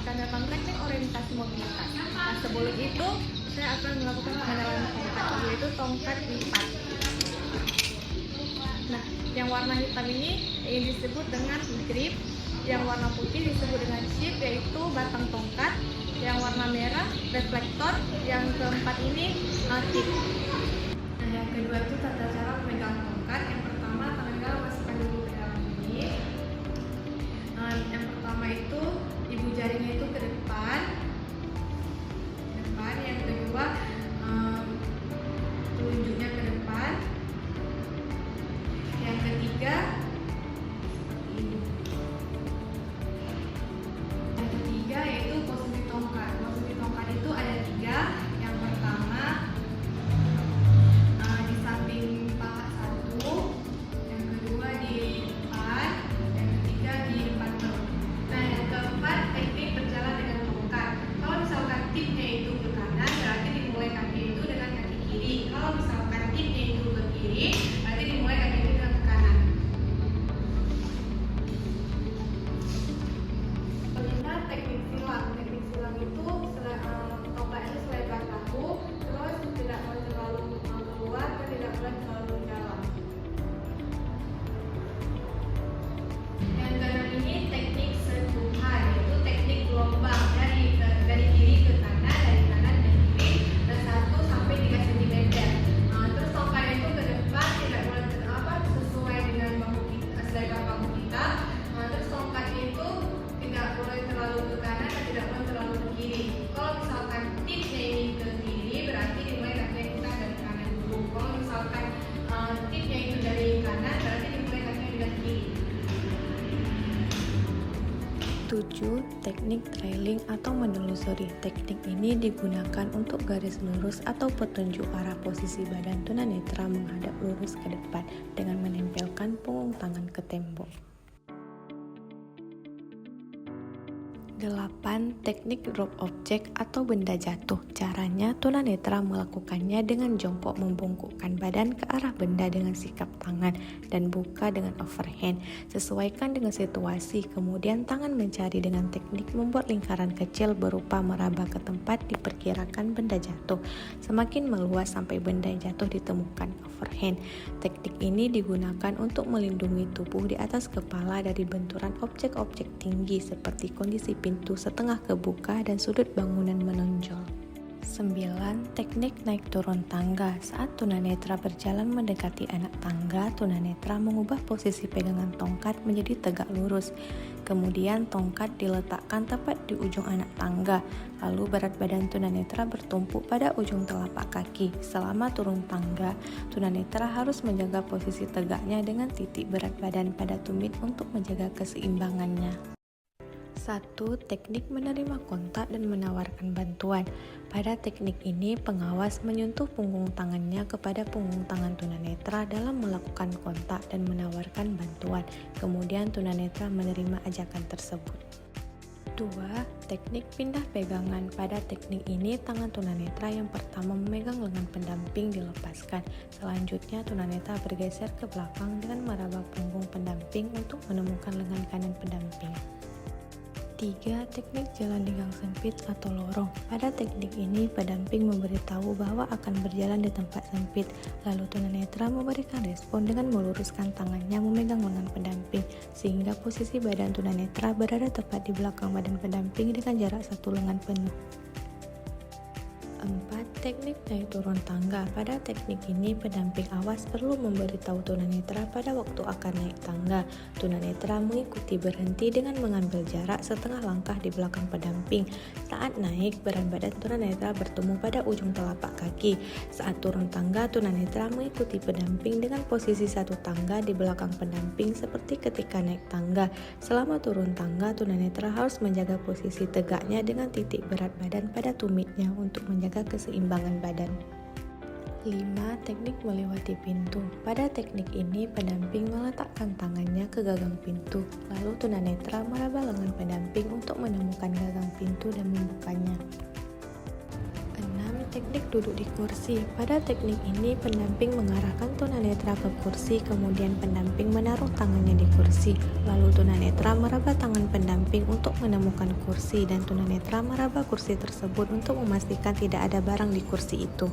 tanda tongkat kan orientasi mobilitas. Nah, sebelum itu saya akan melakukan pengenalan tongkat, yaitu tongkat lipat. Nah, yang warna hitam ini disebut dengan grip, yang warna putih disebut dengan chip, yaitu batang tongkat, yang warna merah reflektor, yang keempat ini tip. Nah, yang kedua itu tata cara memegang tongkat. Yang pertama, tangan masukkan dulu ke dalam ini. Yang pertama itu ibu jarinya itu ke depan. Yang kedua telunjuknya ke depan. Yang ketiga yaitu posisi tongkat. Posisi tongkat itu ada 3. Yang pertama di samping paha 1, yang kedua di depan, yang ketiga di depan perut. Nah, yang keempat teknik berjalan dengan tongkat. Kalau misalkan tipnya itu ke kanan, berarti dimulai kaki itu dengan kaki kiri. Kalau misalkan tipnya itu ke kiri, berarti dimulai kaki itu dengan ke kanan. Teknik silang. Teknik silang itu tongkat itu selebar bahu, terus tidak boleh terlalu keluar dan tidak boleh terlalu dalam. Yang keenam ini teknik sentuhan, yaitu teknik gelombang dari kiri ke kanan, dari kanan ke kiri, dan 1 sampai 3 cm. Terus tongkat itu ke depan tidak boleh sesuai dengan bahu kita, selebar bahu kita. Terus tongkat itu tidak boleh terlalu ke kanan dan tidak boleh terlalu ke kiri. Kalau misalkan tipnya ini ke kiri, berarti dimulai kaki kita dari kanan dulu. Kalau misalkan tipnya itu dari kanan, berarti dimulai kakinya dari kiri. 7. Teknik trailing atau menelusuri. Teknik ini digunakan untuk garis lurus atau petunjuk arah posisi badan tunanetra menghadap lurus ke depan dengan menempelkan punggung tangan ke tembok. 8. Teknik drop objek atau benda jatuh. Caranya, tunanetra melakukannya dengan jongkok membungkukkan badan ke arah benda dengan sikap tangan dan buka dengan overhand. Sesuaikan dengan situasi, kemudian tangan mencari dengan teknik membuat lingkaran kecil berupa meraba ke tempat diperkirakan benda jatuh. Semakin meluas sampai benda jatuh ditemukan, overhand. Teknik ini digunakan untuk melindungi tubuh di atas kepala dari benturan objek-objek tinggi seperti kondisi pintu setengah kebuka dan sudut bangunan menonjol. 9. Teknik naik turun tangga. Saat tunanetra berjalan mendekati anak tangga, tunanetra mengubah posisi pegangan tongkat menjadi tegak lurus. Kemudian tongkat diletakkan tepat di ujung anak tangga. Lalu berat badan tunanetra bertumpuk pada ujung telapak kaki. Selama turun tangga, tunanetra harus menjaga posisi tegaknya dengan titik berat badan pada tumit untuk menjaga keseimbangannya. 1. Teknik menerima kontak dan menawarkan bantuan. Pada teknik ini, pengawas menyentuh punggung tangannya kepada punggung tangan tunanetra dalam melakukan kontak dan menawarkan bantuan. Kemudian tunanetra menerima ajakan tersebut. 2. Teknik pindah pegangan. Pada teknik ini, tangan tunanetra yang pertama memegang lengan pendamping dilepaskan. Selanjutnya, tunanetra bergeser ke belakang dengan meraba punggung pendamping untuk menemukan lengan kanan pendamping. 3. Teknik jalan di gang sempit atau lorong. Pada teknik ini, pendamping memberitahu bahwa akan berjalan di tempat sempit. Lalu tunanetra memberikan respon dengan meluruskan tangannya memegang lengan pendamping, sehingga posisi badan tunanetra berada tepat di belakang badan pendamping dengan jarak 1 lengan penuh. 4. Teknik naik turun tangga. Pada teknik ini, pendamping awas perlu memberitahu tunanetra pada waktu akan naik tangga. Tunanetra mengikuti berhenti dengan mengambil jarak setengah langkah di belakang pendamping. Saat naik, berat badan tunanetra bertemu pada ujung telapak kaki. Saat turun tangga, tunanetra mengikuti pendamping dengan posisi 1 tangga di belakang pendamping seperti ketika naik tangga. Selama turun tangga, tunanetra harus menjaga posisi tegaknya dengan titik berat badan pada tumitnya untuk menjaga keseimbangan badan. 5. Teknik melewati pintu. Pada teknik ini, pendamping meletakkan tangannya ke gagang pintu, lalu tunanetra meraba lengan pendamping untuk menemukan gagang pintu dan membukanya. 6. teknik duduk di kursi. Pada teknik ini, pendamping mengarahkan tunanetra ke kursi, kemudian pendamping menaruh tangannya di kursi. Lalu tunanetra meraba tangan pendamping untuk menemukan kursi, dan tunanetra meraba kursi tersebut untuk memastikan tidak ada barang di kursi itu.